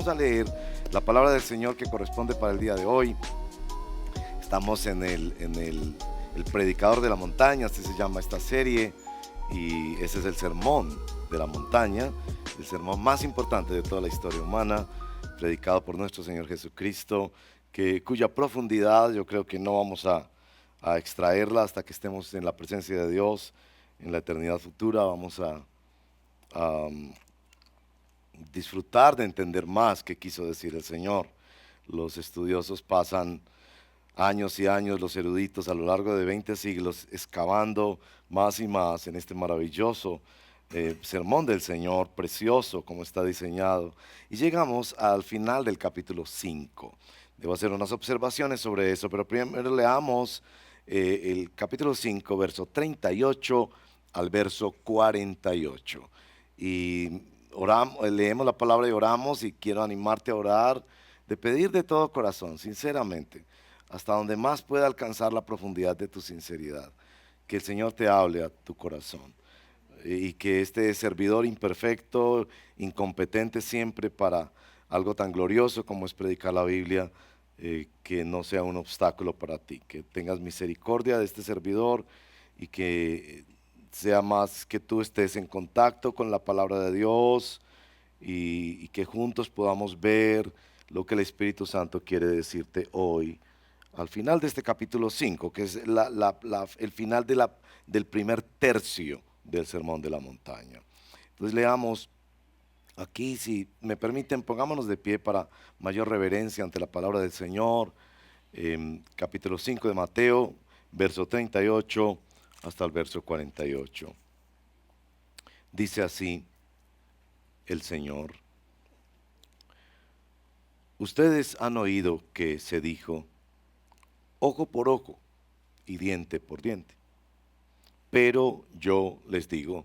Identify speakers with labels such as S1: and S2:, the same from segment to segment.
S1: vamos a leer la palabra del Señor que corresponde para el día de hoy. Estamos en el predicador de la montaña, así se llama esta serie, y ese es el sermón de la montaña, el sermón más importante de toda la historia humana, predicado por nuestro Señor Jesucristo, cuya profundidad yo creo que no vamos a extraerla hasta que estemos en la presencia de Dios en la eternidad futura. Vamos a disfrutar de entender más qué quiso decir el Señor. Los estudiosos pasan años y años, los eruditos, a lo largo de 20 siglos, excavando más y más en este maravilloso sermón del Señor, precioso como está diseñado. Y llegamos al final del capítulo 5. Debo hacer unas observaciones sobre eso, pero primero leamos el capítulo 5, verso 38 al verso 48. Y leemos la palabra y oramos, y quiero animarte a orar, de pedir de todo corazón, sinceramente, hasta donde más pueda alcanzar la profundidad de tu sinceridad, que el Señor te hable a tu corazón, y que este servidor imperfecto, incompetente siempre para algo tan glorioso como es predicar la Biblia, que no sea un obstáculo para ti, que tengas misericordia de este servidor y que sea más que tú estés en contacto con la palabra de Dios, y que juntos podamos ver lo que el Espíritu Santo quiere decirte hoy al final de este capítulo 5, que es el final del primer tercio del Sermón de la Montaña. Entonces leamos aquí, si me permiten, pongámonos de pie para mayor reverencia ante la palabra del Señor. Capítulo 5 de Mateo, verso 38 hasta el verso 48. Dice así el Señor: ustedes han oído que se dijo, ojo por ojo y diente por diente. Pero yo les digo,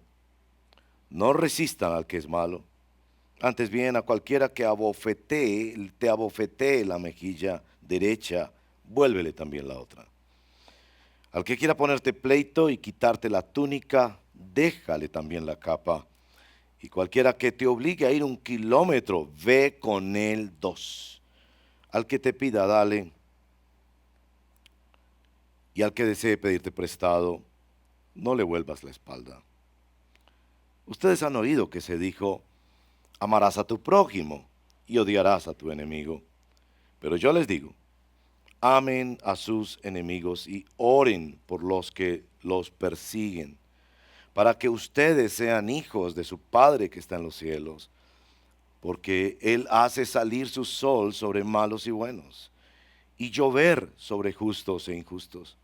S1: no resistan al que es malo, antes bien a cualquiera que te abofetee la mejilla derecha, vuélvele también la otra. Al que quiera ponerte pleito y quitarte la túnica, déjale también la capa. Y cualquiera que te obligue a ir 1 kilómetro, ve con él 2. Al que te pida, dale. Y al que desee pedirte prestado, no le vuelvas la espalda. Ustedes han oído que se dijo, amarás a tu prójimo y odiarás a tu enemigo. Pero yo les digo, amen a sus enemigos y oren por los que los persiguen, para que ustedes sean hijos de su Padre que está en los cielos, porque Él hace salir su sol sobre malos y buenos, y llover sobre justos e injustos.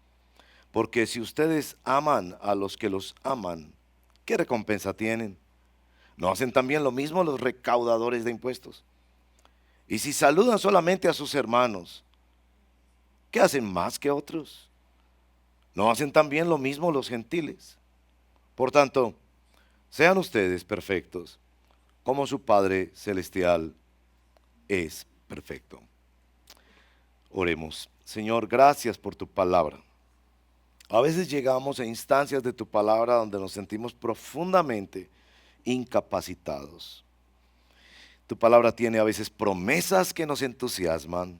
S1: Porque si ustedes aman a los que los aman, ¿qué recompensa tienen? ¿No hacen también lo mismo los recaudadores de impuestos? Y si saludan solamente a sus hermanos, ¿qué hacen más que otros? ¿No hacen también lo mismo los gentiles? Por tanto, sean ustedes perfectos, como su Padre Celestial es perfecto. Oremos. Señor, gracias por tu palabra. A veces llegamos a instancias de tu palabra donde nos sentimos profundamente incapacitados. Tu palabra tiene a veces promesas que nos entusiasman,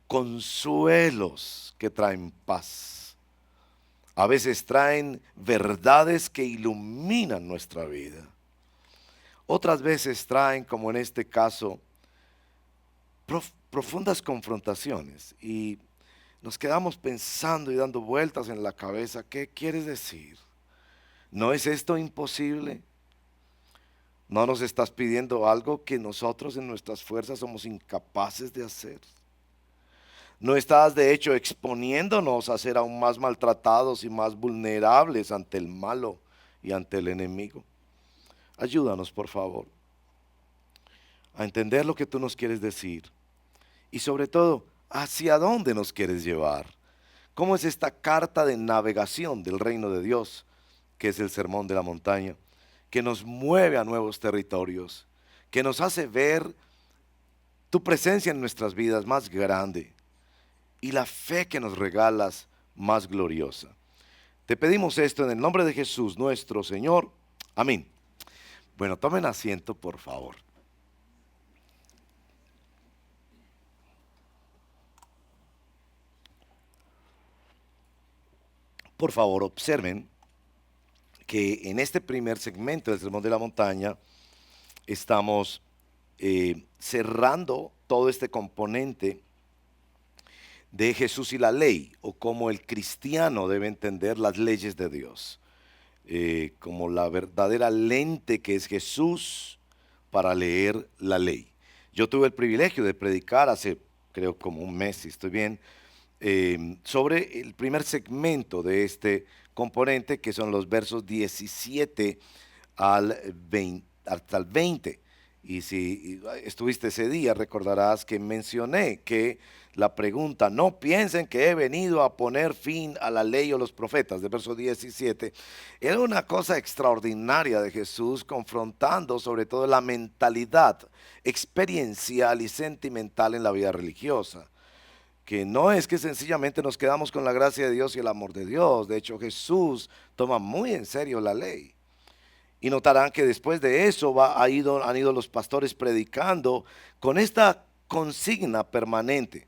S1: consuelos que traen paz. A veces traen verdades que iluminan nuestra vida. Otras veces traen, como en este caso, profundas confrontaciones, y nos quedamos pensando y dando vueltas en la cabeza. ¿Qué quieres decir? ¿No es esto imposible? ¿No nos estás pidiendo algo que nosotros en nuestras fuerzas somos incapaces de hacer? ¿No estás de hecho exponiéndonos a ser aún más maltratados y más vulnerables ante el malo y ante el enemigo? Ayúdanos, por favor, a entender lo que tú nos quieres decir, y sobre todo, hacia dónde nos quieres llevar. ¿Cómo es esta carta de navegación del reino de Dios, que es el Sermón de la Montaña, que nos mueve a nuevos territorios, que nos hace ver tu presencia en nuestras vidas más grande y la fe que nos regalas más gloriosa? Te pedimos esto en el nombre de Jesús nuestro Señor. Amén. Bueno, tomen asiento, por favor. Por favor, observen que en este primer segmento del Sermón de la Montaña estamos cerrando todo este componente de Jesús y la ley, o cómo el cristiano debe entender las leyes de Dios, como la verdadera lente que es Jesús para leer la ley. Yo tuve el privilegio de predicar hace, creo, como un mes, si estoy bien, sobre el primer segmento de este componente, que son los versos 17 al 20, hasta el 20. Y si estuviste ese día, recordarás que mencioné que la pregunta, no piensen que he venido a poner fin a la ley o los profetas, de verso 17, era una cosa extraordinaria de Jesús, confrontando sobre todo la mentalidad experiencial y sentimental en la vida religiosa, que no es que sencillamente nos quedamos con la gracia de Dios y el amor de Dios. De hecho, Jesús toma muy en serio la ley. Y notarán que después de eso han ido los pastores predicando con esta consigna permanente.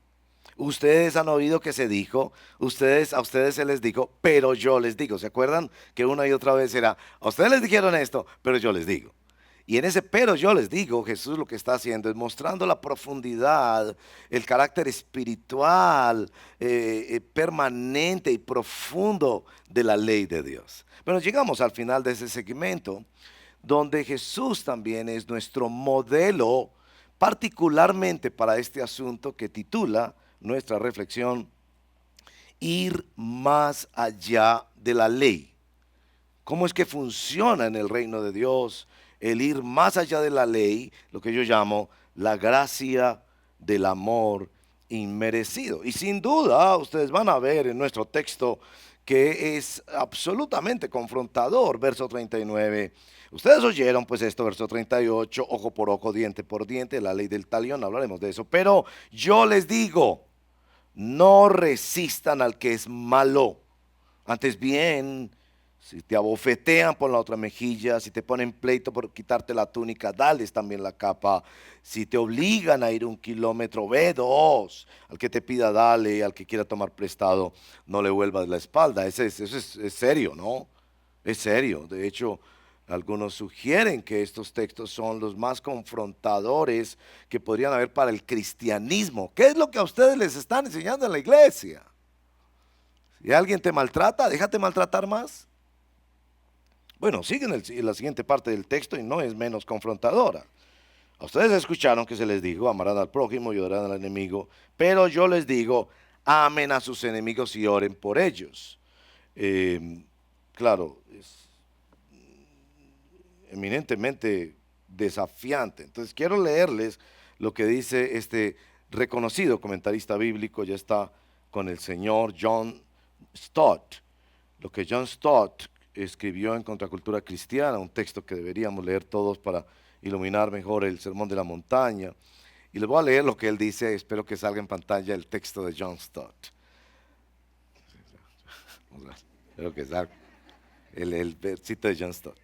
S1: Ustedes han oído que se dijo, a ustedes se les dijo, pero yo les digo. ¿Se acuerdan que una y otra vez era, a ustedes les dijeron esto, pero yo les digo? Y en ese pero yo les digo, Jesús lo que está haciendo es mostrando la profundidad, el carácter espiritual, permanente y profundo de la ley de Dios. Bueno, llegamos al final de ese segmento, donde Jesús también es nuestro modelo, particularmente para este asunto que titula nuestra reflexión, ir más allá de la ley. ¿Cómo es que funciona en el reino de Dios el ir más allá de la ley, lo que yo llamo la gracia del amor inmerecido? Y sin duda ustedes van a ver en nuestro texto que es absolutamente confrontador. Verso 39, ustedes oyeron pues esto, verso 38, ojo por ojo, diente por diente, la ley del talión, hablaremos de eso. Pero yo les digo, no resistan al que es malo, antes bien, si te abofetean por la otra mejilla, si te ponen pleito por quitarte la túnica, dales también la capa. Si te obligan a ir 1 kilómetro, ve 2. Al que te pida, dale. Al que quiera tomar prestado, no le vuelvas la espalda. Eso es serio, ¿no? Es serio. De hecho, algunos sugieren que estos textos son los más confrontadores que podrían haber para el cristianismo. ¿Qué es lo que a ustedes les están enseñando en la iglesia? Si alguien te maltrata, déjate maltratar más. Bueno, sigue en la siguiente parte del texto y no es menos confrontadora. A ustedes escucharon que se les dijo, amarán al prójimo y odiarán al enemigo, pero yo les digo, amen a sus enemigos y oren por ellos. Claro, es eminentemente desafiante. Entonces quiero leerles lo que dice este reconocido comentarista bíblico, ya está con el señor John Stott. Lo que John Stott escribió en Contracultura Cristiana, un texto que deberíamos leer todos para iluminar mejor el Sermón de la Montaña. Y les voy a leer lo que él dice, espero que salga en pantalla el texto de John Stott. Espero que salga el versito de John Stott.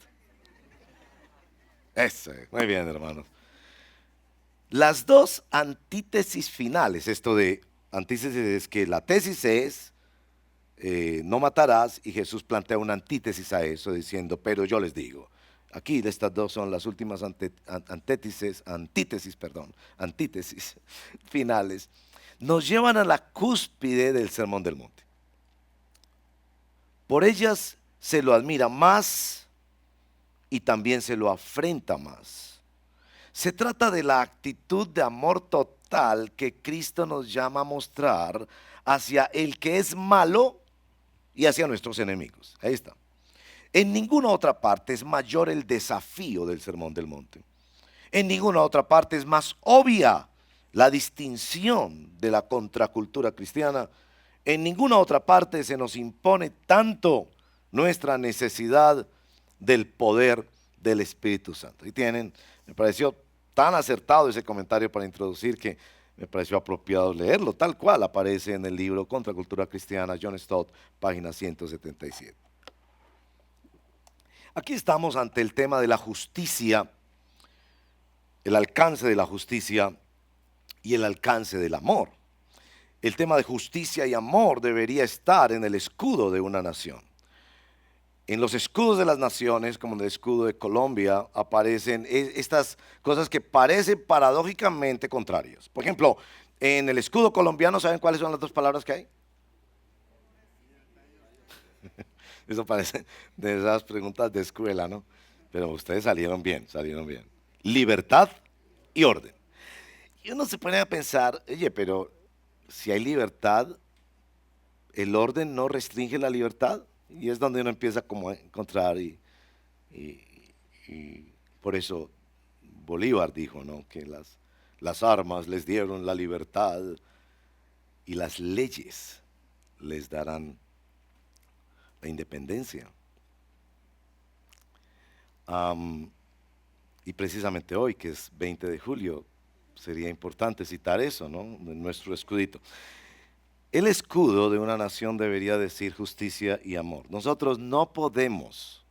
S1: Eso, muy bien, hermanos. Las dos antítesis finales, esto de antítesis es que la tesis es no matarás, y Jesús plantea una antítesis a eso diciendo, pero yo les digo. Aquí estas dos son las últimas antítesis finales. Nos llevan a la cúspide del Sermón del Monte. Por ellas se lo admira más y también se lo afrenta más. Se trata de la actitud de amor total que Cristo nos llama a mostrar hacia el que es malo y hacia nuestros enemigos. Ahí está. En ninguna otra parte es mayor el desafío del Sermón del Monte. En ninguna otra parte es más obvia la distinción de la contracultura cristiana. En ninguna otra parte se nos impone tanto nuestra necesidad del poder del Espíritu Santo. Y me pareció tan acertado ese comentario para introducir que me pareció apropiado leerlo, tal cual aparece en el libro Contracultura Cristiana, John Stott, página 177. Aquí estamos ante el tema de la justicia, el alcance de la justicia y el alcance del amor. el tema de justicia y amor debería estar en el escudo de una nación. En los escudos de las naciones, como en el escudo de Colombia, aparecen estas cosas que parecen paradójicamente contrarias. Por ejemplo, en el escudo colombiano, ¿saben cuáles son las dos palabras que hay? Eso parece de esas preguntas de escuela, ¿no? Pero ustedes salieron bien, salieron bien. Libertad y orden. Y uno se pone a pensar, oye, pero si hay libertad, el orden no restringe la libertad. Y es donde uno empieza como a encontrar y- y por eso Bolívar dijo, ¿no? Que las armas les dieron la libertad y las leyes les darán la independencia. Am, y precisamente hoy, que es 20 de julio, sería importante citar eso, ¿no? En nuestro escudito. El escudo de una nación debería decir justicia y amor. Nosotros no podemos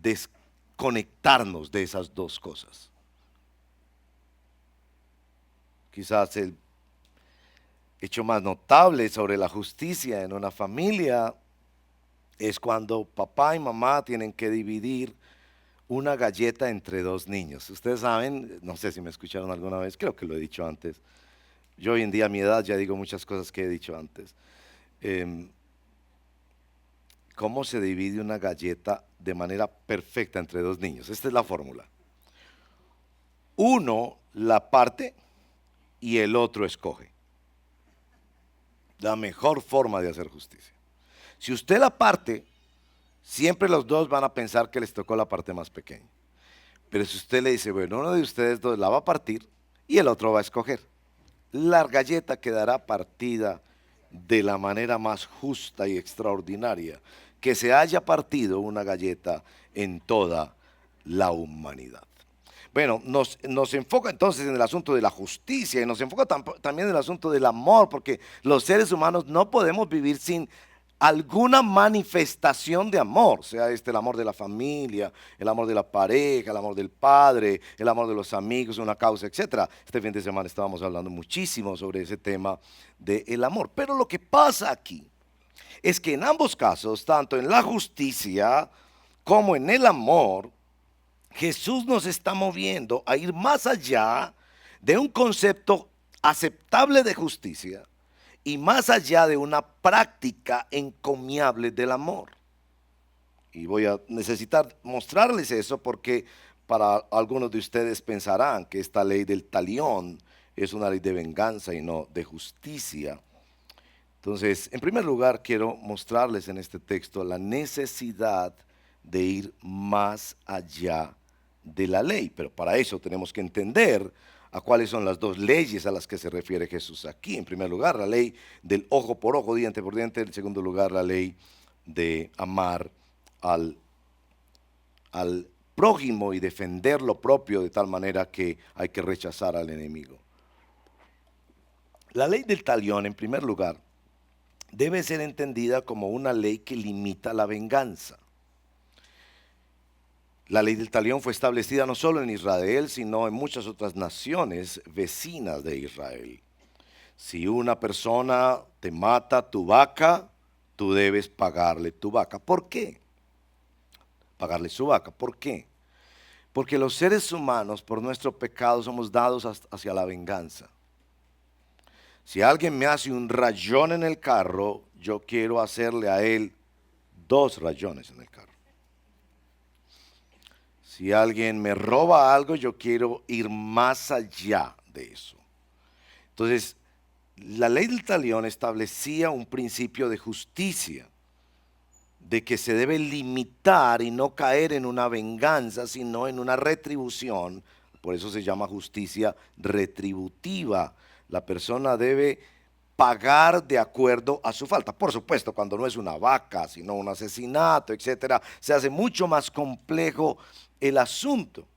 S1: desconectarnos de esas dos cosas. Quizás el hecho más notable sobre la justicia en una familia es cuando papá y mamá tienen que dividir una galleta entre dos niños. Ustedes saben, no sé si me escucharon alguna vez, creo que lo he dicho antes. Yo hoy en día a mi edad ya digo muchas cosas que he dicho antes. Em, ¿Cómo se divide una galleta de manera perfecta entre dos niños? Esta es la fórmula. Uno la parte y el otro escoge. La mejor forma de hacer justicia. Si usted la parte, siempre los dos van a pensar que les tocó la parte más pequeña. Pero si usted le dice, bueno, uno de ustedes dos la va a partir y el otro va a escoger, la galleta quedará partida de la manera más justa y extraordinaria que se haya partido una galleta en toda la humanidad. Bueno, nos enfoca entonces en el asunto de la justicia y nos enfoca también en el asunto del amor, porque los seres humanos no podemos vivir sin alguna manifestación de amor, sea este el amor de la familia, el amor de la pareja, el amor del padre, el amor de los amigos, una causa, etcétera. Este fin de semana estábamos hablando muchísimo sobre ese tema del amor. Pero lo que pasa aquí es que en ambos casos, tanto en la justicia como en el amor, Jesús nos está moviendo a ir más allá de un concepto aceptable de justicia y más allá de una práctica encomiable del amor. Y voy a necesitar mostrarles eso porque para algunos de ustedes pensarán que esta ley del talión es una ley de venganza y no de justicia. Entonces, en primer lugar, quiero mostrarles en este texto la necesidad de ir más allá de la ley, pero para eso tenemos que entender a cuáles son las dos leyes a las que se refiere Jesús aquí. En primer lugar, la ley del ojo por ojo, diente por diente. En segundo lugar, la ley de amar al, al prójimo y defender lo propio de tal manera que hay que rechazar al enemigo. La ley del talión, en primer lugar, debe ser entendida como una ley que limita la venganza. La ley del talión fue establecida no solo en Israel, sino en muchas otras naciones vecinas de Israel. Si una persona te mata tu vaca, tú debes pagarle tu vaca. ¿Por qué? Pagarle su vaca. ¿Por qué? Porque los seres humanos, por nuestro pecado, somos dados hacia la venganza. Si alguien me hace un rayón en el carro, yo quiero hacerle a él 2 rayones en el carro. Si alguien me roba algo, yo quiero ir más allá de eso. Entonces, la ley del talión establecía un principio de justicia, de que se debe limitar y no caer en una venganza, sino en una retribución. Por eso se llama justicia retributiva. La persona debe pagar de acuerdo a su falta. Por supuesto, cuando no es una vaca, sino un asesinato, etcétera, se hace mucho más complejo el asunto.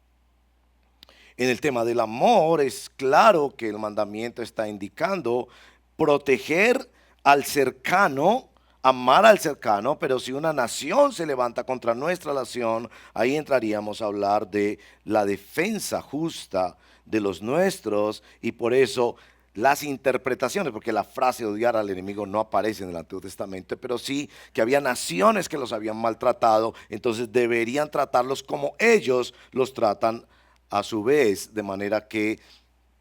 S1: En el tema del amor es claro que el mandamiento está indicando proteger al cercano, amar al cercano, pero si una nación se levanta contra nuestra nación, ahí entraríamos a hablar de la defensa justa de los nuestros y por eso las interpretaciones, porque la frase odiar al enemigo no aparece en el Antiguo Testamento, pero sí que había naciones que los habían maltratado, entonces deberían tratarlos como ellos los tratan a su vez, de manera que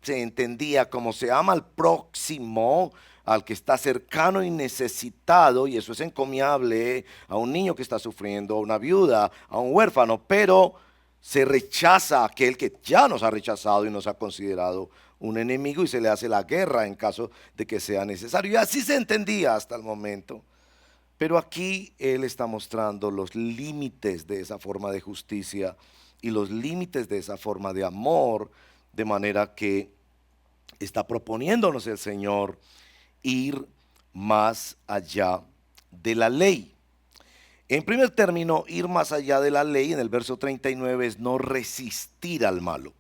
S1: se entendía como se ama al próximo, al que está cercano y necesitado, y eso es encomiable, a un niño que está sufriendo, a una viuda, a un huérfano, pero se rechaza a aquel que ya nos ha rechazado y nos ha considerado un enemigo y se le hace la guerra en caso de que sea necesario. Y así se entendía hasta el momento. Pero aquí él está mostrando los límites de esa forma de justicia y los límites de esa forma de amor, de manera que está proponiéndonos el Señor ir más allá de la ley. En primer término, ir más allá de la ley en el verso 39 es no resistir al malo.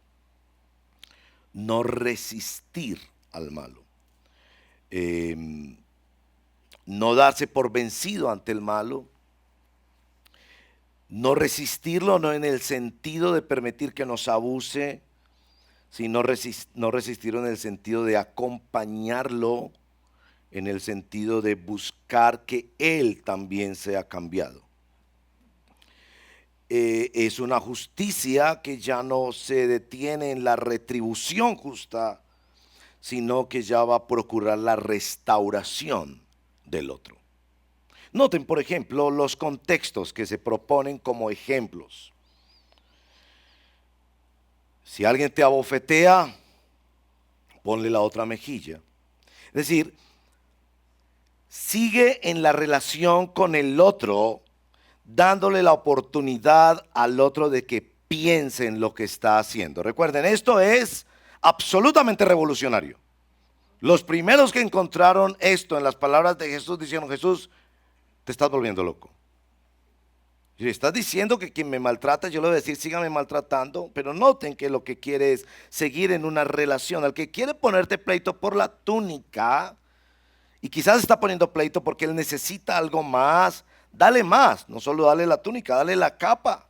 S1: No resistir al malo. No darse por vencido ante el malo. No resistirlo no en el sentido de permitir que nos abuse, sino no resistirlo en el sentido de acompañarlo, en el sentido de buscar que él también sea cambiado. Es una justicia que ya no se detiene en la retribución justa, sino que ya va a procurar la restauración del otro. Noten, por ejemplo, los contextos que se proponen como ejemplos. Si alguien te abofetea, ponle la otra mejilla. Es decir, sigue en la relación con el otro, dándole la oportunidad al otro de que piense en lo que está haciendo. Recuerden, esto es absolutamente revolucionario. Los primeros que encontraron esto en las palabras de Jesús dijeron: Jesús, te estás volviendo loco. Si estás diciendo que quien me maltrata, yo le voy a decir, sígame maltratando, pero noten que lo que quiere es seguir en una relación. Al que quiere ponerte pleito por la túnica, y quizás está poniendo pleito porque él necesita algo más, dale más, no solo dale la túnica, dale la capa.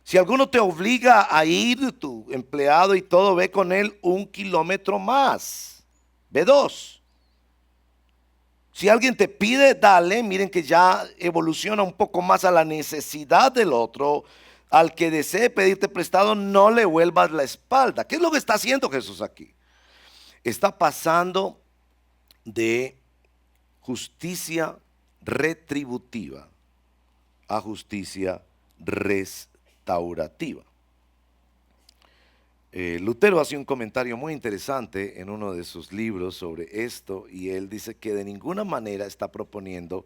S1: Si alguno te obliga a ir, tu empleado y todo, ve con él 1 kilómetro más, ve 2. Si alguien te pide, dale. Miren que ya evoluciona un poco más a la necesidad del otro. Al que desee pedirte prestado, no le vuelvas la espalda. ¿Qué es lo que está haciendo Jesús aquí? Está pasando de justicia retributiva a justicia restaurativa. Lutero hace un comentario muy interesante en uno de sus libros sobre esto, y él dice que de ninguna manera está proponiendo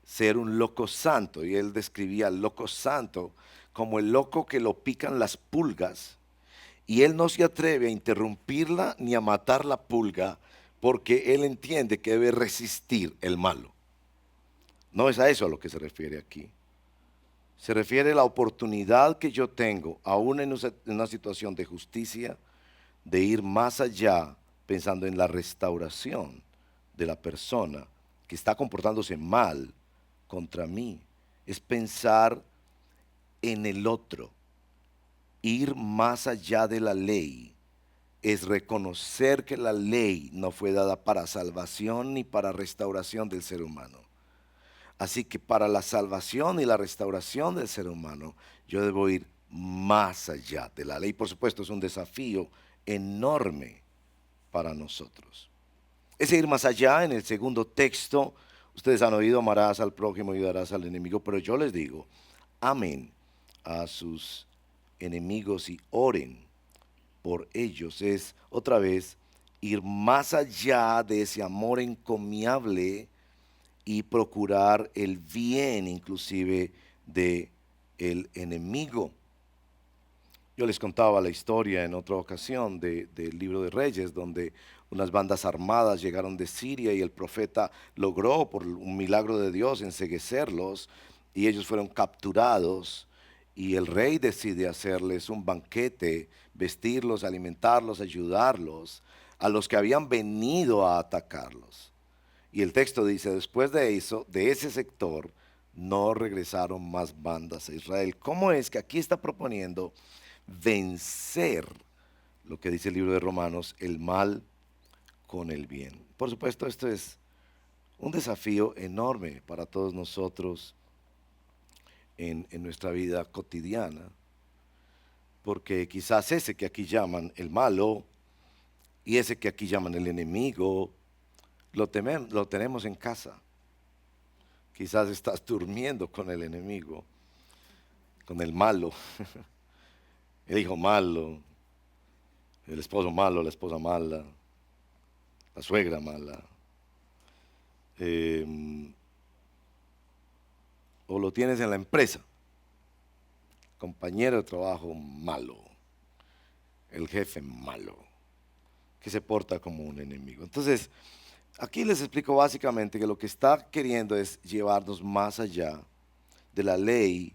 S1: ser un loco santo, y él describía al loco santo como el loco que lo pican las pulgas, y él no se atreve a interrumpirla ni a matar la pulga, porque él entiende que debe resistir el malo. No es a eso a lo que se refiere aquí. Se refiere a la oportunidad que yo tengo, aún en una situación de justicia, de ir más allá pensando en la restauración de la persona que está comportándose mal contra mí. Es pensar en el otro. Ir más allá de la ley es reconocer que la ley no fue dada para salvación ni para restauración del ser humano. Así que para la salvación y la restauración del ser humano, yo debo ir más allá de la ley. Por supuesto, es un desafío enorme para nosotros. Ese ir más allá, en el segundo texto, ustedes han oído: amarás al prójimo y odiarás al enemigo, pero yo les digo, amen a sus enemigos y oren por ellos. Es otra vez ir más allá de ese amor encomiable y procurar el bien inclusive de el enemigo. Yo les contaba la historia en otra ocasión del libro de Reyes, donde unas bandas armadas llegaron de Siria y el profeta logró, por un milagro de Dios, enceguecerlos, y ellos fueron capturados, y el rey decide hacerles un banquete, vestirlos, alimentarlos, ayudarlos a los que habían venido a atacarlos. Y el texto dice: después de eso, de ese sector, no regresaron más bandas a Israel. ¿Cómo es que aquí está proponiendo vencer, lo que dice el libro de Romanos, el mal con el bien. Por supuesto, esto es un desafío enorme para todos nosotros en nuestra vida cotidiana, porque quizás ese que aquí llaman el malo y ese que aquí llaman el enemigo, lo tenemos en casa. Quizás estás durmiendo con el enemigo, con el malo, el hijo malo, el esposo malo, la esposa mala, la suegra mala. O lo tienes en la empresa, compañero de trabajo malo, el jefe malo, que se porta como un enemigo. Entonces, aquí les explico básicamente que lo que está queriendo es llevarnos más allá de la ley.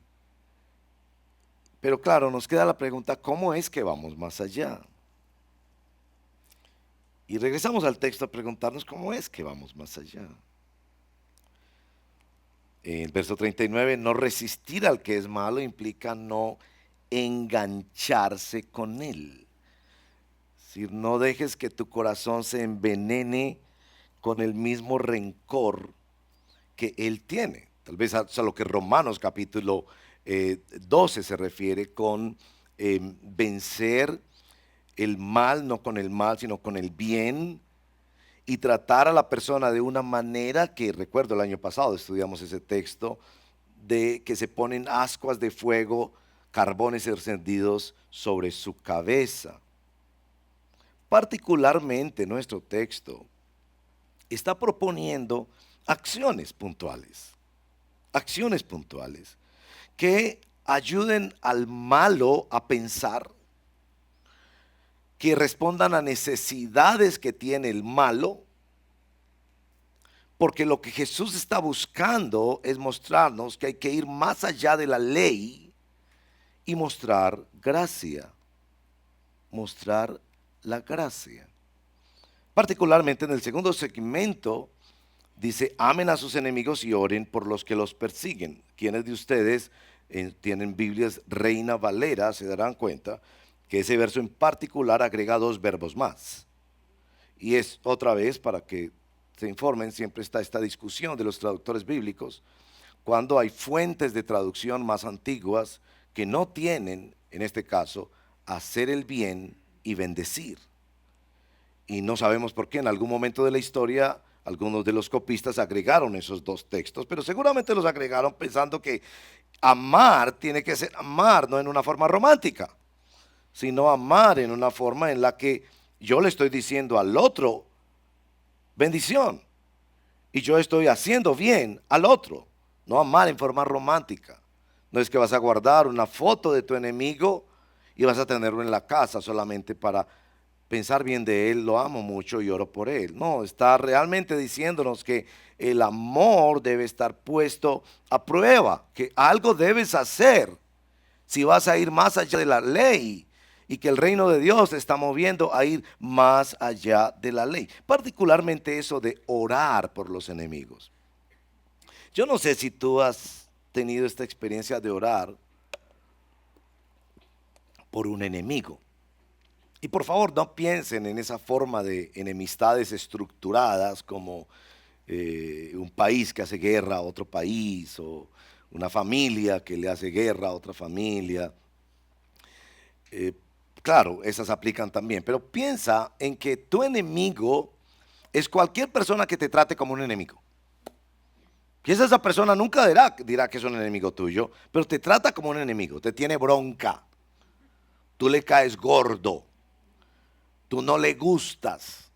S1: Pero claro, nos queda la pregunta, ¿cómo es que vamos más allá? Y regresamos al texto a preguntarnos cómo es que vamos más allá. En el verso 39, no resistir al que es malo implica no engancharse con él. Es decir, no dejes que tu corazón se envenene con el mismo rencor que él tiene. Tal vez a lo que Romanos capítulo 12 se refiere con vencer el mal, no con el mal, sino con el bien, y tratar a la persona de una manera que, recuerdo el año pasado estudiamos ese texto, de que se ponen ascuas de fuego, carbones encendidos sobre su cabeza. Particularmente nuestro texto está proponiendo acciones puntuales que ayuden al malo a pensar, que respondan a necesidades que tiene el malo, porque lo que Jesús está buscando es mostrarnos que hay que ir más allá de la ley y mostrar gracia, mostrar la gracia. Particularmente en el segundo segmento dice, amen a sus enemigos y oren por los que los persiguen. Quienes de ustedes tienen Biblias Reina Valera se darán cuenta que ese verso en particular agrega dos verbos más. Y es otra vez para que se informen, siempre está esta discusión de los traductores bíblicos, cuando hay fuentes de traducción más antiguas que no tienen, en este caso, hacer el bien y bendecir. Y no sabemos por qué, en algún momento de la historia, algunos de los copistas agregaron esos dos textos, pero seguramente los agregaron pensando que amar tiene que ser amar, no en una forma romántica, sino amar en una forma en la que yo le estoy diciendo al otro bendición y yo estoy haciendo bien al otro, no amar en forma romántica. No es que vas a guardar una foto de tu enemigo y vas a tenerlo en la casa solamente para pensar bien de él, lo amo mucho y oro por él. No, está realmente diciéndonos que el amor debe estar puesto a prueba, que algo debes hacer si vas a ir más allá de la ley y que el reino de Dios se está moviendo a ir más allá de la ley. Particularmente eso de orar por los enemigos. Yo no sé si tú has tenido esta experiencia de orar por un enemigo. Y por favor no piensen en esa forma de enemistades estructuradas como un país que hace guerra a otro país o una familia que le hace guerra a otra familia. Claro, esas aplican también, pero piensa en que tu enemigo es cualquier persona que te trate como un enemigo. Quizás esa persona nunca dirá que es un enemigo tuyo, pero te trata como un enemigo, te tiene bronca, tú le caes gordo, tú no le gustas,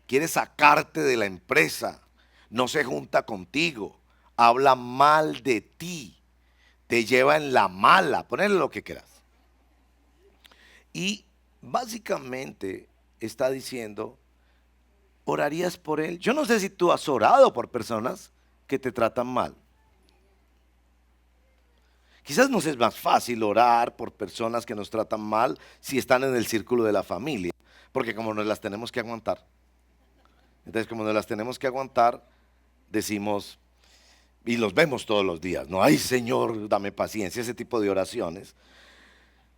S1: quiere sacarte de la empresa, no se junta contigo, habla mal de ti, te lleva en la mala, ponle lo que quieras. Y básicamente está diciendo, ¿orarías por él? Yo no sé si tú has orado por personas que te tratan mal. Quizás nos es más fácil orar por personas que nos tratan mal si están en el círculo de la familia, porque como nos las tenemos que aguantar. Entonces, como nos las tenemos que aguantar, decimos, y los vemos todos los días, no, ay Señor, dame paciencia, ese tipo de oraciones.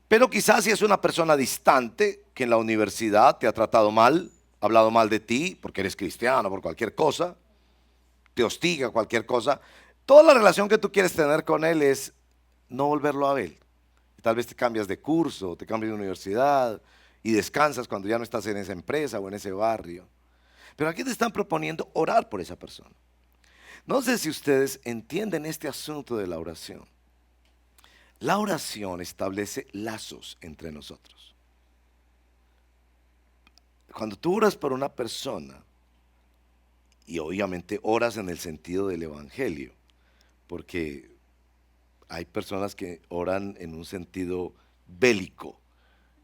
S1: Pero quizás si es una persona distante que en la universidad te ha tratado mal, ha hablado mal de ti porque eres cristiano, por cualquier cosa, te hostiga cualquier cosa, toda la relación que tú quieres tener con él es no volverlo a ver. Tal vez te cambias de curso, te cambias de universidad y descansas cuando ya no estás en esa empresa o en ese barrio. Pero aquí te están proponiendo orar por esa persona. No sé si ustedes entienden este asunto de la oración. La oración establece lazos entre nosotros. Cuando tú oras por una persona, y obviamente oras en el sentido del evangelio, porque hay personas que oran en un sentido bélico,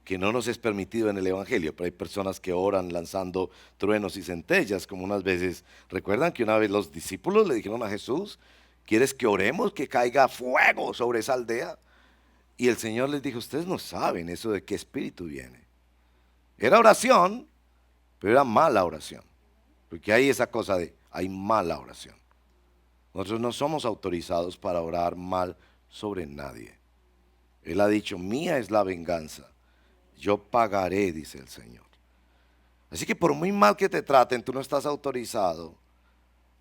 S1: que no nos es permitido en el evangelio, pero hay personas que oran lanzando truenos y centellas, como unas veces, recuerdan que una vez los discípulos le dijeron a Jesús, ¿quieres que oremos que caiga fuego sobre esa aldea? Y el Señor les dijo, ustedes no saben eso de qué espíritu viene. Era oración, pero era mala oración. Porque hay esa cosa de, hay mala oración. Nosotros no somos autorizados para orar mal sobre nadie. Él ha dicho, mía es la venganza. Yo pagaré, dice el Señor. Así que por muy mal que te traten, tú no estás autorizado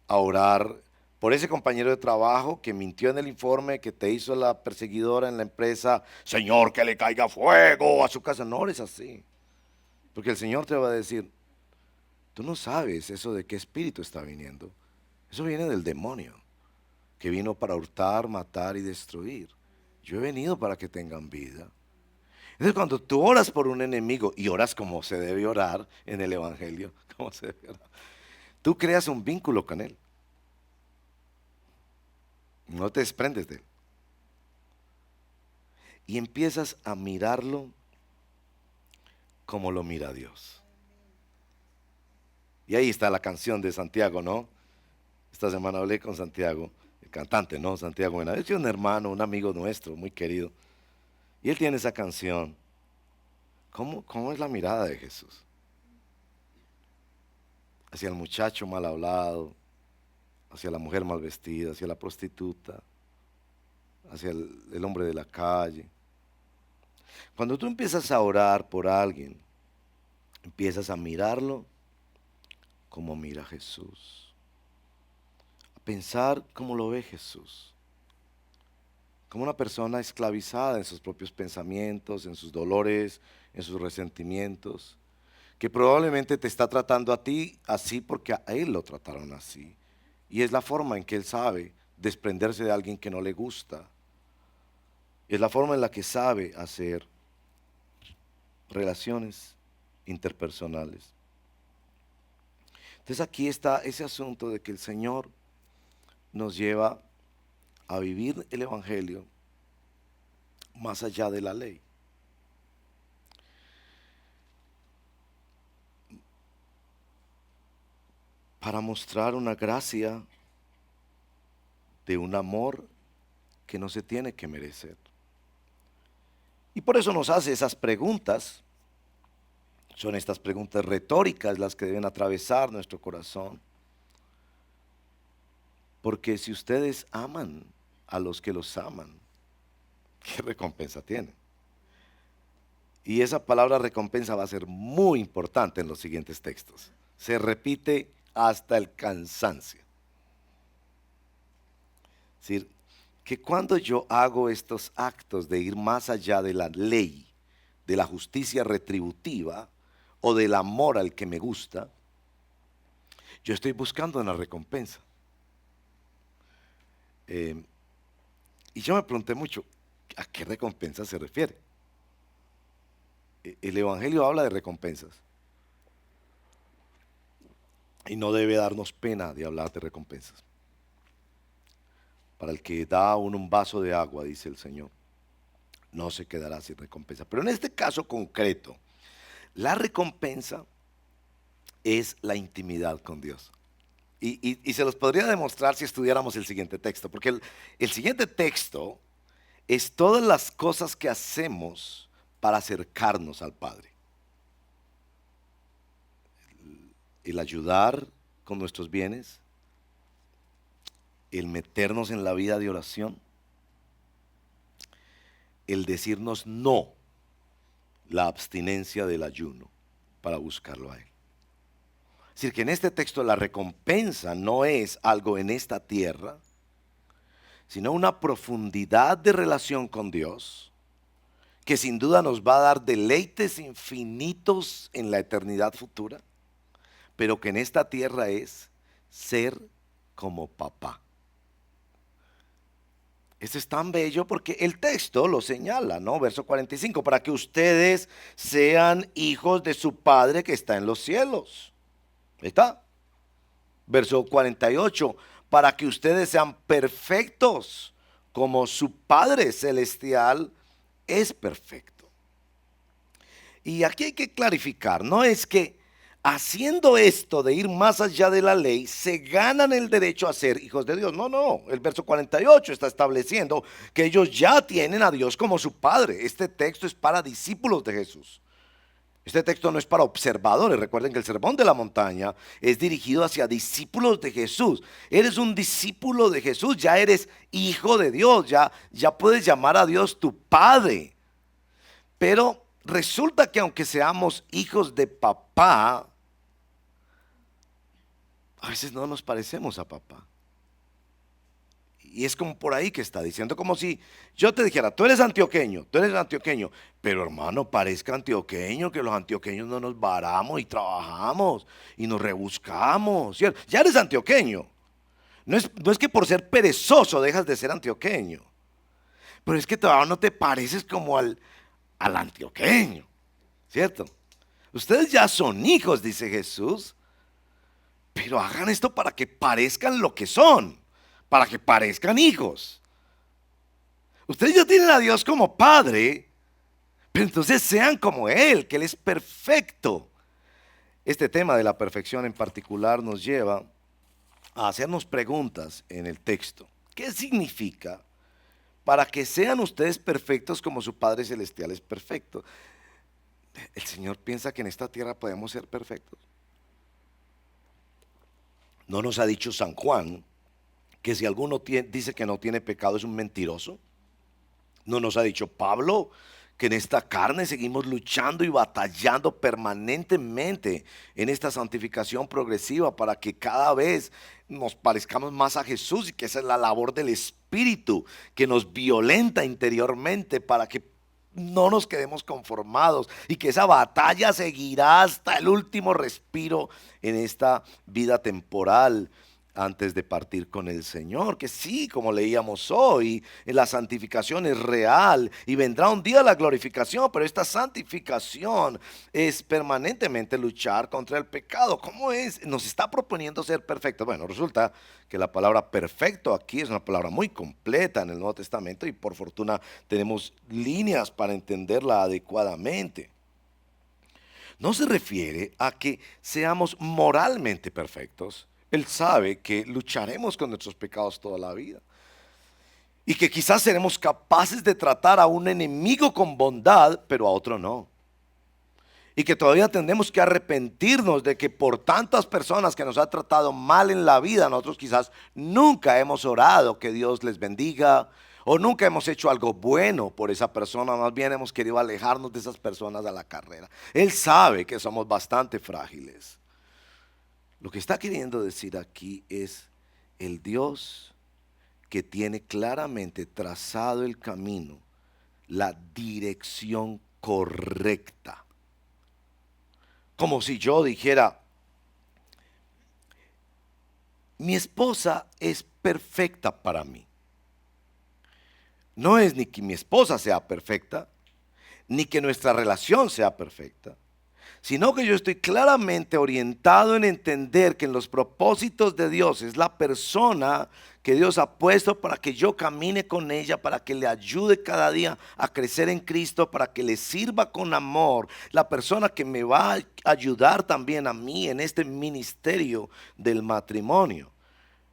S1: a orar por ese compañero de trabajo que mintió en el informe, que te hizo la perseguidora en la empresa, Señor, que le caiga fuego a su casa. No eres así. Porque el Señor te va a decir, tú no sabes eso de qué espíritu está viniendo. Eso viene del demonio, que vino para hurtar, matar y destruir. Yo he venido para que tengan vida. Entonces cuando tú oras por un enemigo y oras como se debe orar en el Evangelio, como se debe orar, tú creas un vínculo con él. No te desprendes de él. Y empiezas a mirarlo como lo mira Dios. Y ahí está la canción de Santiago, ¿no? Esta semana hablé con Santiago, el cantante, ¿no? Santiago Benavides, es un hermano, un amigo nuestro, muy querido. Y él tiene esa canción. ¿Cómo es la mirada de Jesús? Hacia el muchacho mal hablado, hacia la mujer mal vestida, hacia la prostituta, hacia el hombre de la calle. Cuando tú empiezas a orar por alguien, empiezas a mirarlo como mira Jesús, a pensar como lo ve Jesús, como una persona esclavizada en sus propios pensamientos, en sus dolores, en sus resentimientos, que probablemente te está tratando a ti así porque a él lo trataron así. Y es la forma en que él sabe desprenderse de alguien que no le gusta. Es la forma en la que sabe hacer relaciones interpersonales. Entonces aquí está ese asunto de que el Señor nos lleva a vivir el Evangelio más allá de la ley. Para mostrar una gracia de un amor que no se tiene que merecer. Y por eso nos hace esas preguntas. Son estas preguntas retóricas las que deben atravesar nuestro corazón. Porque si ustedes aman a los que los aman, ¿qué recompensa tienen? Y esa palabra recompensa va a ser muy importante en los siguientes textos. Se repite hasta el cansancio. Es decir, que cuando yo hago estos actos de ir más allá de la ley, de la justicia retributiva o del amor al que me gusta, yo estoy buscando una recompensa. Y yo me pregunté mucho, ¿a qué recompensa se refiere? El Evangelio habla de recompensas. Y no debe darnos pena de hablar de recompensas. Para el que da a uno un vaso de agua, dice el Señor, no se quedará sin recompensa. Pero en este caso concreto, la recompensa es la intimidad con Dios. Y se los podría demostrar si estudiáramos el siguiente texto, porque el siguiente texto es todas las cosas que hacemos para acercarnos al Padre. El ayudar con nuestros bienes, el meternos en la vida de oración, el decirnos no, la abstinencia del ayuno para buscarlo a Él. Es decir, que en este texto la recompensa no es algo en esta tierra, sino una profundidad de relación con Dios, que sin duda nos va a dar deleites infinitos en la eternidad futura, pero que en esta tierra es ser como papá. Esto es tan bello porque el texto lo señala, ¿no? Verso 45, para que ustedes sean hijos de su Padre que está en los cielos. Ahí está. Verso 48, para que ustedes sean perfectos como su Padre celestial es perfecto. Y aquí hay que clarificar, no es que haciendo esto de ir más allá de la ley, se ganan el derecho a ser hijos de Dios. No, no, el verso 48 está estableciendo que ellos ya tienen a Dios como su Padre. Este texto es para discípulos de Jesús. Este texto no es para observadores. Recuerden que el sermón de la montaña es dirigido hacia discípulos de Jesús. Eres un discípulo de Jesús, ya eres hijo de Dios, ya puedes llamar a Dios tu Padre. Pero resulta que aunque seamos hijos de papá, a veces no nos parecemos a papá. Y es como por ahí que está diciendo, como si yo te dijera, tú eres antioqueño, pero hermano, parezca antioqueño, que los antioqueños no nos varamos y trabajamos y nos rebuscamos, ¿cierto? Ya eres antioqueño. No es que por ser perezoso dejas de ser antioqueño, pero es que todavía no te pareces como al antioqueño, ¿cierto? Ustedes ya son hijos, dice Jesús, pero hagan esto para que parezcan lo que son, para que parezcan hijos. Ustedes ya tienen a Dios como Padre, pero entonces sean como Él, que Él es perfecto. Este tema de la perfección en particular nos lleva a hacernos preguntas en el texto. ¿Qué significa para que sean ustedes perfectos como su Padre Celestial es perfecto? ¿El Señor piensa que en esta tierra podemos ser perfectos? ¿No nos ha dicho San Juan que si alguno dice que no tiene pecado es un mentiroso? ¿No nos ha dicho Pablo que en esta carne seguimos luchando y batallando permanentemente en esta santificación progresiva para que cada vez nos parezcamos más a Jesús, y que esa es la labor del Espíritu que nos violenta interiormente para que no nos quedemos conformados y que esa batalla seguirá hasta el último respiro en esta vida temporal antes de partir con el Señor? Que sí, como leíamos hoy, la santificación es real y vendrá un día la glorificación, pero esta santificación es permanentemente luchar contra el pecado. ¿Cómo es? Nos está proponiendo ser perfectos. Bueno, resulta que la palabra perfecto aquí es una palabra muy completa en el Nuevo Testamento y por fortuna tenemos líneas para entenderla adecuadamente. No se refiere a que seamos moralmente perfectos. Él sabe que lucharemos con nuestros pecados toda la vida y que quizás seremos capaces de tratar a un enemigo con bondad, pero a otro no. Y que todavía tendremos que arrepentirnos de que por tantas personas que nos ha tratado mal en la vida, nosotros quizás nunca hemos orado que Dios les bendiga, o nunca hemos hecho algo bueno por esa persona, más bien hemos querido alejarnos de esas personas a la carrera. Él sabe que somos bastante frágiles. Lo que está queriendo decir aquí es el Dios que tiene claramente trazado el camino, la dirección correcta. Como si yo dijera, mi esposa es perfecta para mí. No es ni que mi esposa sea perfecta, ni que nuestra relación sea perfecta, sino que yo estoy claramente orientado en entender que en los propósitos de Dios es la persona que Dios ha puesto para que yo camine con ella, para que le ayude cada día a crecer en Cristo, para que le sirva con amor, la persona que me va a ayudar también a mí en este ministerio del matrimonio.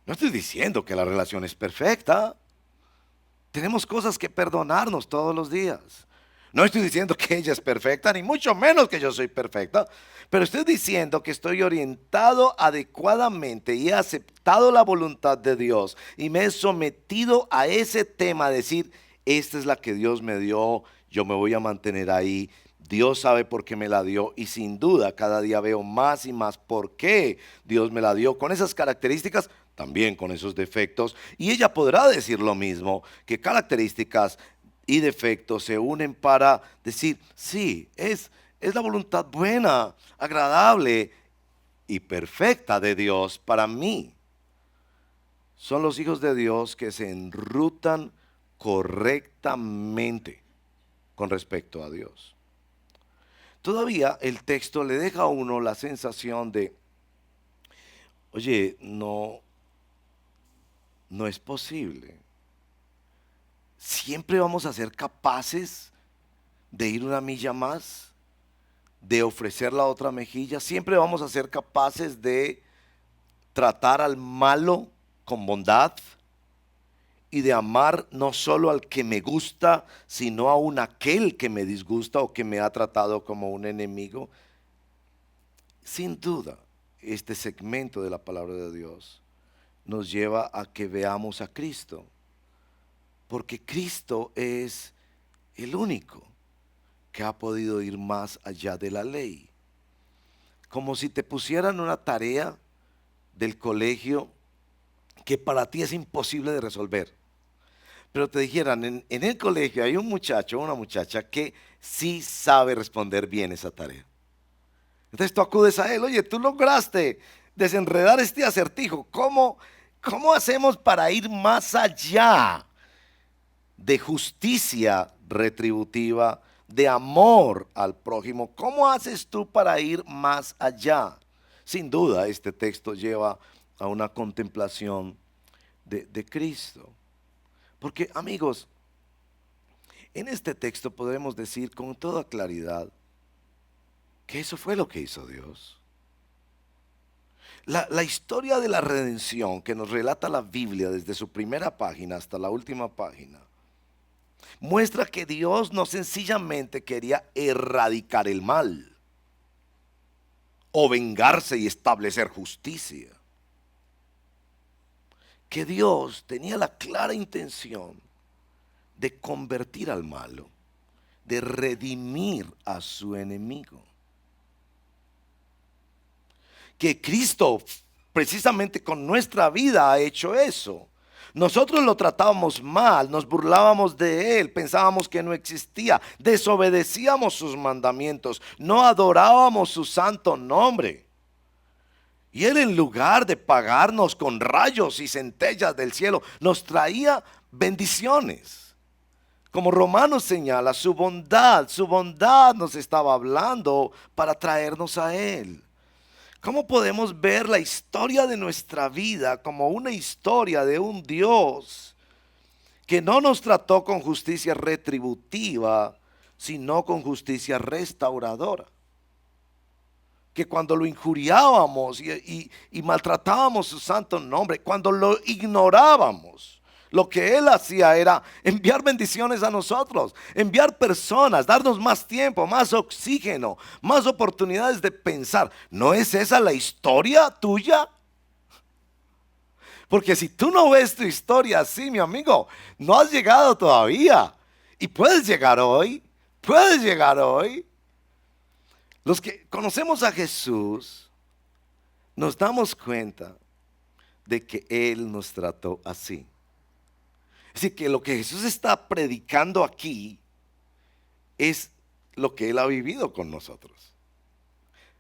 S1: No estoy diciendo que la relación es perfecta. Tenemos cosas que perdonarnos todos los días. No estoy diciendo que ella es perfecta, ni mucho menos que yo soy perfecta, pero estoy diciendo que estoy orientado adecuadamente y he aceptado la voluntad de Dios y me he sometido a ese tema, decir, esta es la que Dios me dio, yo me voy a mantener ahí, Dios sabe por qué me la dio y sin duda cada día veo más y más por qué Dios me la dio con esas características, también con esos defectos. Y ella podrá decir lo mismo, que características y defectos se unen para decir, sí, es la voluntad buena, agradable y perfecta de Dios para mí. Son los hijos de Dios que se enrutan correctamente con respecto a Dios. Todavía el texto le deja a uno la sensación de, oye, no es posible. Siempre vamos a ser capaces de ir una milla más, de ofrecer la otra mejilla. Siempre vamos a ser capaces de tratar al malo con bondad y de amar no solo al que me gusta, sino aún aquel que me disgusta o que me ha tratado como un enemigo. Sin duda, este segmento de la palabra de Dios nos lleva a que veamos a Cristo, porque Cristo es el único que ha podido ir más allá de la ley. Como si te pusieran una tarea del colegio que para ti es imposible de resolver, pero te dijeran, en el colegio hay un muchacho o una muchacha que sí sabe responder bien esa tarea. Entonces tú acudes a él, oye, tú lograste desenredar este acertijo. ¿Cómo hacemos para ir más allá de justicia retributiva, de amor al prójimo? ¿Cómo haces tú para ir más allá? Sin duda, este texto lleva a una contemplación de Cristo. Porque, amigos, en este texto podemos decir con toda claridad que eso fue lo que hizo Dios. La historia de la redención que nos relata la Biblia desde su primera página hasta la última página muestra que Dios no sencillamente quería erradicar el mal o vengarse y establecer justicia. Que Dios tenía la clara intención de convertir al malo, de redimir a su enemigo. Que Cristo precisamente con nuestra vida ha hecho eso. Nosotros lo tratábamos mal, nos burlábamos de él, pensábamos que no existía, desobedecíamos sus mandamientos, no adorábamos su santo nombre. Y él, en lugar de pagarnos con rayos y centellas del cielo, nos traía bendiciones. Como Romanos señala, su bondad nos estaba hablando para traernos a él. ¿Cómo podemos ver la historia de nuestra vida como una historia de un Dios que no nos trató con justicia retributiva, sino con justicia restauradora? Que cuando lo injuriábamos y maltratábamos su santo nombre, cuando lo ignorábamos, lo que Él hacía era enviar bendiciones a nosotros, enviar personas, darnos más tiempo, más oxígeno, más oportunidades de pensar. ¿No es esa la historia tuya? Porque si tú no ves tu historia así, mi amigo, no has llegado todavía. Y puedes llegar hoy, puedes llegar hoy. Los que conocemos a Jesús, nos damos cuenta de que Él nos trató así. Es decir, que lo que Jesús está predicando aquí es lo que Él ha vivido con nosotros.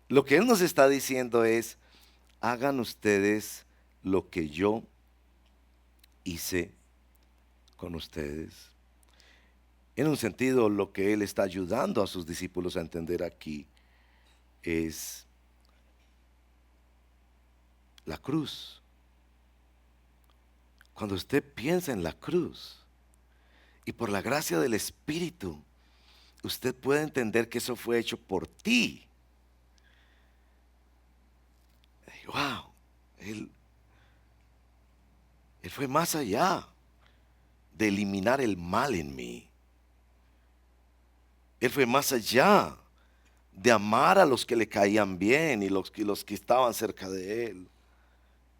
S1: Lo que Él nos está diciendo es, hagan ustedes lo que yo hice con ustedes. En un sentido, lo que Él está ayudando a sus discípulos a entender aquí es la cruz. Cuando usted piensa en la cruz y por la gracia del Espíritu, usted puede entender que eso fue hecho por ti. Wow, él fue más allá de eliminar el mal en mí. Él fue más allá de amar a los que le caían bien y los que estaban cerca de él.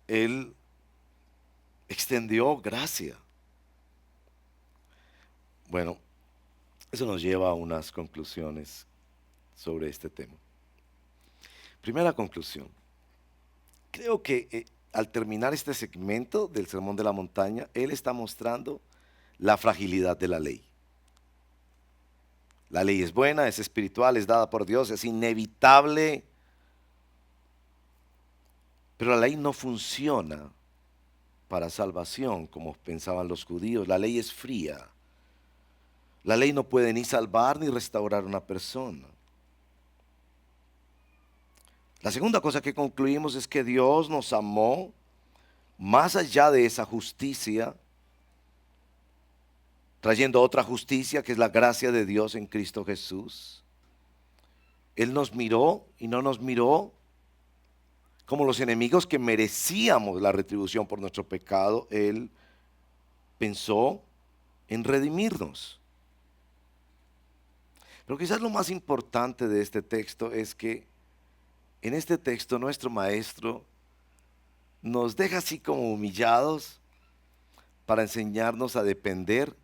S1: Él extendió gracia. Bueno, eso nos lleva a unas conclusiones sobre este tema. Primera conclusión. Creo que al terminar este segmento del Sermón de la Montaña, él está mostrando la fragilidad de la ley. La ley es buena, es espiritual, es dada por Dios, es inevitable, pero la ley no funciona para salvación como pensaban los judíos. La ley es fría. La ley no puede ni salvar ni restaurar a una persona. La segunda cosa que concluimos es que Dios nos amó más allá de esa justicia, trayendo otra justicia que es la gracia de Dios en Cristo Jesús. Él nos miró y no nos miró como los enemigos que merecíamos la retribución por nuestro pecado. Él pensó en redimirnos. Pero quizás lo más importante de este texto es que en este texto nuestro maestro nos deja así como humillados para enseñarnos a depender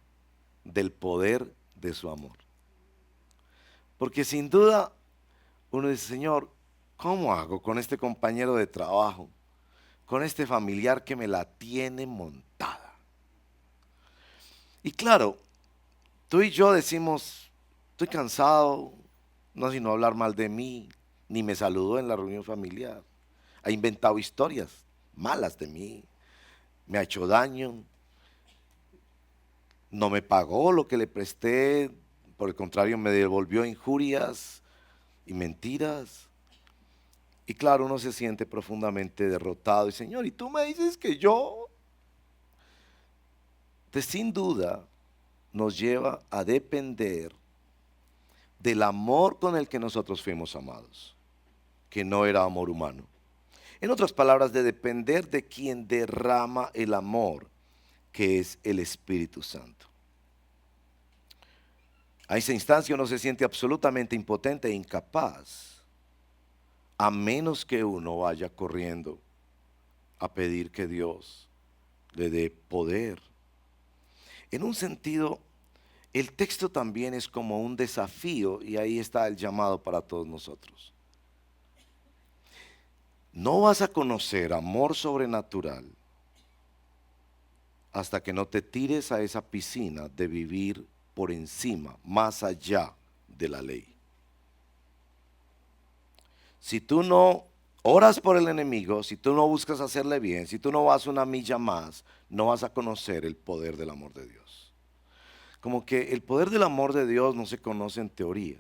S1: del poder de su amor. Porque sin duda uno dice, Señor, ¿cómo hago con este compañero de trabajo? Con este familiar que me la tiene montada. Y claro, tú y yo decimos, estoy cansado, no sino hablar mal de mí, ni me saludó en la reunión familiar. Ha inventado historias malas de mí, me ha hecho daño, no me pagó lo que le presté, por el contrario me devolvió injurias y mentiras. Y claro, uno se siente profundamente derrotado y Señor, y tú me dices que yo, sin duda nos lleva a depender del amor con el que nosotros fuimos amados, que no era amor humano. En otras palabras, de depender de quien derrama el amor, que es el Espíritu Santo. A esa instancia uno se siente absolutamente impotente e incapaz, a menos que uno vaya corriendo a pedir que Dios le dé poder. En un sentido, el texto también es como un desafío y ahí está el llamado para todos nosotros. No vas a conocer amor sobrenatural hasta que no te tires a esa piscina de vivir por encima, más allá de la ley. Si tú no oras por el enemigo, si tú no buscas hacerle bien, si tú no vas una milla más, no vas a conocer el poder del amor de Dios. Como que el poder del amor de Dios no se conoce en teoría.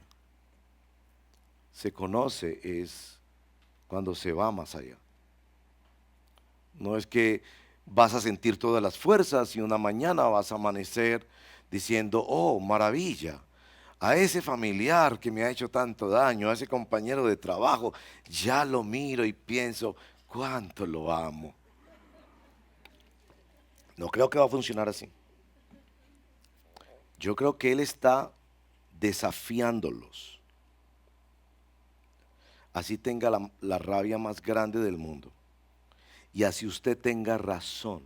S1: Se conoce es cuando se va más allá. No es que vas a sentir todas las fuerzas y una mañana vas a amanecer diciendo, oh, maravilla, a ese familiar que me ha hecho tanto daño, a ese compañero de trabajo, ya lo miro y pienso, cuánto lo amo. No creo que va a funcionar así. Yo creo que Él está desafiándolos. Así tenga la rabia más grande del mundo. Y así usted tenga razón.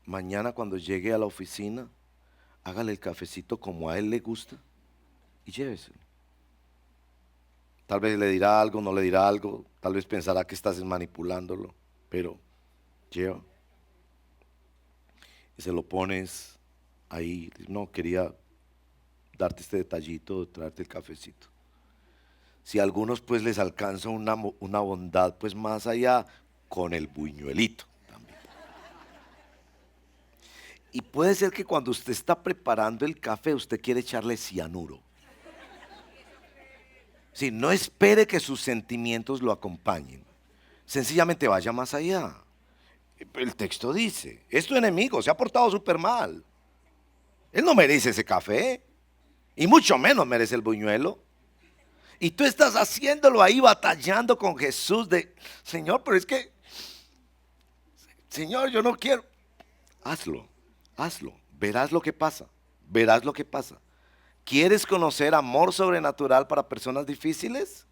S1: Mañana cuando llegue a la oficina, hágale el cafecito como a él le gusta y lléveselo. Tal vez le dirá algo, no le dirá algo, tal vez pensará que estás manipulándolo, pero lleva. Y se lo pones ahí, no, quería darte este detallito, traerte el cafecito. Si a algunos pues les alcanza una bondad pues más allá, con el buñuelito también. Y puede ser que cuando usted está preparando el café, usted quiere echarle cianuro. Sí, no espere que sus sentimientos lo acompañen. Sencillamente vaya más allá. El texto dice, es tu enemigo, se ha portado súper mal. Él no merece ese café, y mucho menos merece el buñuelo. Y tú estás haciéndolo ahí batallando con Jesús de, Señor, pero es que, Señor, yo no quiero. Hazlo, hazlo, verás lo que pasa, verás lo que pasa. ¿Quieres conocer amor sobrenatural para personas difíciles?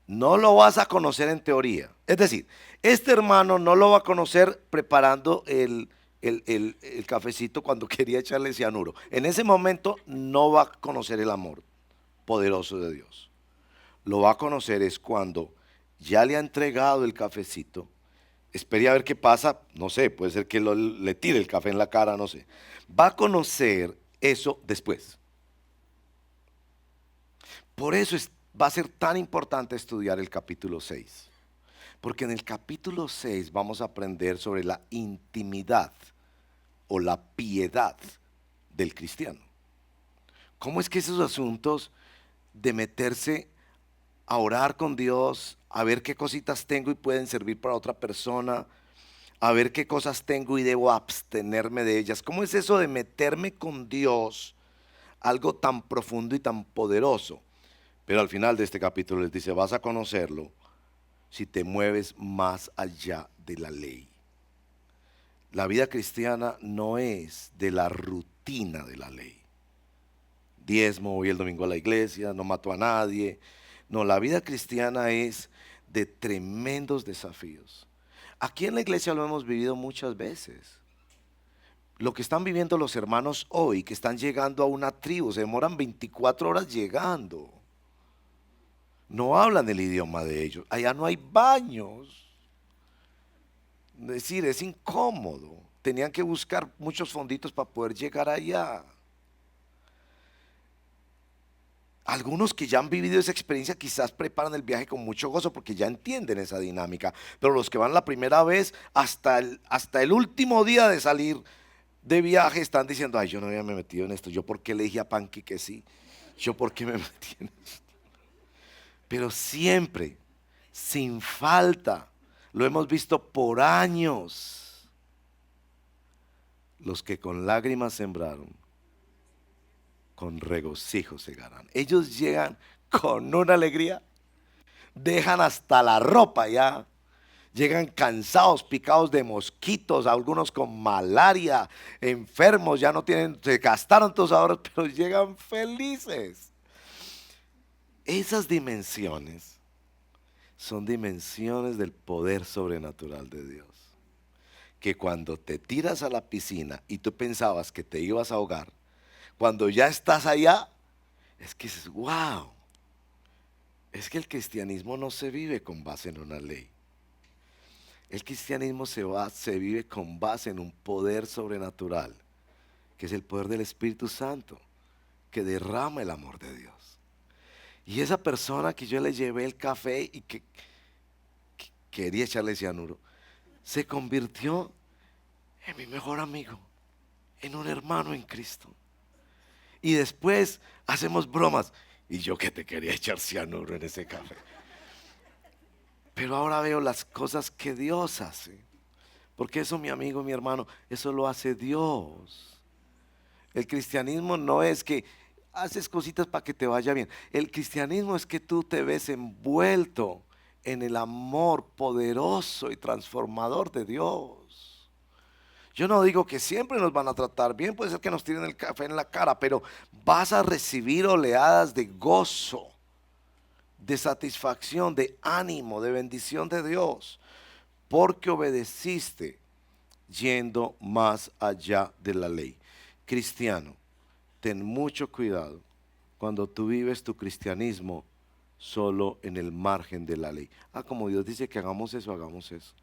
S1: No lo vas a conocer en teoría. Es decir, este hermano no lo va a conocer preparando el cafecito cuando quería echarle cianuro. En ese momento no va a conocer el amor poderoso de Dios. lo va a conocer es cuando ya le ha entregado el cafecito. Espere a ver qué pasa, no sé, puede ser que le tire el café en la cara, no sé. Va a conocer eso después. Por eso va a ser tan importante estudiar el capítulo 6, porque en el capítulo 6 vamos a aprender sobre la intimidad o la piedad del cristiano. ¿Cómo es que esos asuntos de meterse a orar con Dios, a ver qué cositas tengo y pueden servir para otra persona, a ver qué cosas tengo y debo abstenerme de ellas? ¿Cómo es eso de meterme con Dios, algo tan profundo y tan poderoso? Pero al final de este capítulo les dice, vas a conocerlo si te mueves más allá de la ley. La vida cristiana no es de la rutina de la ley. Diezmo, voy el domingo a la iglesia, no mato a nadie. No, la vida cristiana es de tremendos desafíos. Aquí en la iglesia lo hemos vivido muchas veces. Lo que están viviendo los hermanos hoy, que están llegando a una tribu, se demoran 24 horas llegando. No hablan el idioma de ellos. Allá no hay baños. Es decir, es incómodo. Tenían que buscar muchos fonditos para poder llegar allá. Algunos que ya han vivido esa experiencia quizás preparan el viaje con mucho gozo porque ya entienden esa dinámica. Pero los que van la primera vez hasta el último día de salir de viaje están diciendo, ay, yo no había me metido en esto. Yo por qué le dije a Panky que sí. Yo por qué me metí en esto. Pero siempre, sin falta, lo hemos visto por años. Los que con lágrimas sembraron, con regocijo segarán. Ellos llegan con una alegría, dejan hasta la ropa ya, llegan cansados, picados de mosquitos, algunos con malaria, enfermos, ya no tienen, se gastaron todos ahora, pero llegan felices. Esas dimensiones son dimensiones del poder sobrenatural de Dios. Que cuando te tiras a la piscina y tú pensabas que te ibas a ahogar, cuando ya estás allá, es que dices, wow, es que el cristianismo no se vive con base en una ley. El cristianismo se vive con base en un poder sobrenatural, que es el poder del Espíritu Santo, que derrama el amor de Dios. Y esa persona que yo le llevé el café y que quería echarle cianuro, se convirtió en mi mejor amigo, en un hermano en Cristo. Y después hacemos bromas. Y yo que te quería echar cianuro en ese café. Pero ahora veo las cosas que Dios hace. Porque eso, mi amigo, mi hermano, eso lo hace Dios. El cristianismo no es que haces cositas para que te vaya bien. El cristianismo es que tú te ves envuelto en el amor poderoso y transformador de Dios. Yo no digo que siempre nos van a tratar bien, puede ser que nos tiren el café en la cara, pero vas a recibir oleadas de gozo, de satisfacción, de ánimo, de bendición de Dios, porque obedeciste yendo más allá de la ley. Cristiano, ten mucho cuidado cuando tú vives tu cristianismo solo en el margen de la ley. Como Dios dice que hagamos eso, hagamos eso.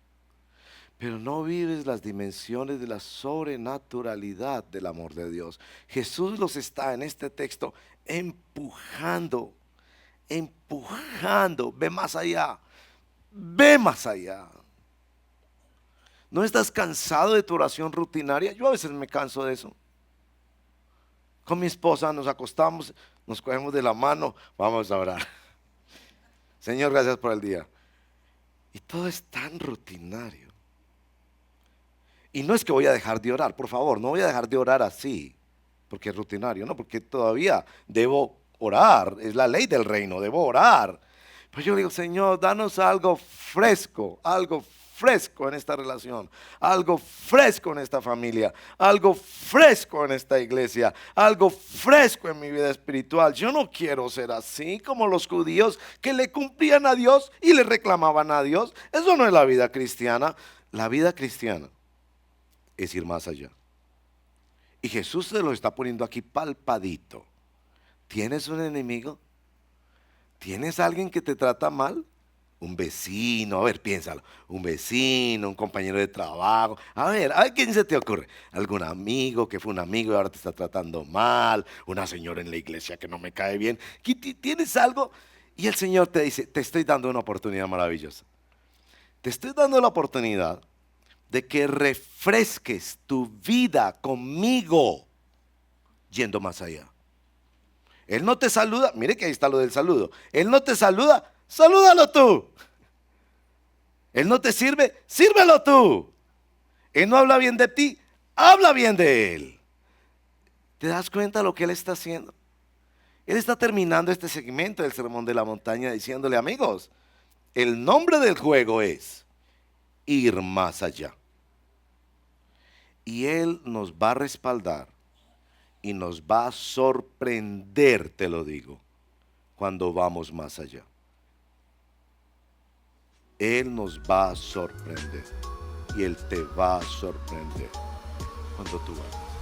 S1: Pero no vives las dimensiones de la sobrenaturalidad del amor de Dios. Jesús los está en este texto empujando, empujando. Ve más allá, ve más allá. ¿No estás cansado de tu oración rutinaria? Yo a veces me canso de eso. Con mi esposa nos acostamos, nos cogemos de la mano, vamos a orar. Señor, gracias por el día. Y todo es tan rutinario. Y no es que voy a dejar de orar, por favor, no voy a dejar de orar así, porque es rutinario, no, porque todavía debo orar, es la ley del reino, debo orar. Pues yo digo, Señor, danos algo fresco en esta relación, algo fresco en esta familia, algo fresco en esta iglesia, algo fresco en mi vida espiritual. Yo no quiero ser así como los judíos que le cumplían a Dios y le reclamaban a Dios. Eso no es la vida cristiana. La vida cristiana es ir más allá. Y Jesús se lo está poniendo aquí palpadito. ¿Tienes un enemigo? ¿Tienes alguien que te trata mal? Un vecino, a ver, piénsalo. Un vecino, un compañero de trabajo. A ver, ¿quién se te ocurre? ¿Algún amigo que fue un amigo y ahora te está tratando mal? ¿Una señora en la iglesia que no me cae bien? ¿Tienes algo? Y el Señor te dice, te estoy dando una oportunidad maravillosa. Te estoy dando la oportunidad de que refresques tu vida conmigo yendo más allá. Él no te saluda, mire que ahí está lo del saludo. Él no te saluda, salúdalo tú. Él no te sirve, sírvelo tú. Él no habla bien de ti, habla bien de él. ¿Te das cuenta de lo que él está haciendo? Él está terminando este segmento del Sermón de la Montaña diciéndole, amigos, el nombre del juego es ir más allá. Y él nos va a respaldar y nos va a sorprender, te lo digo, cuando vamos más allá. Él nos va a sorprender y Él te va a sorprender cuando tú vayas.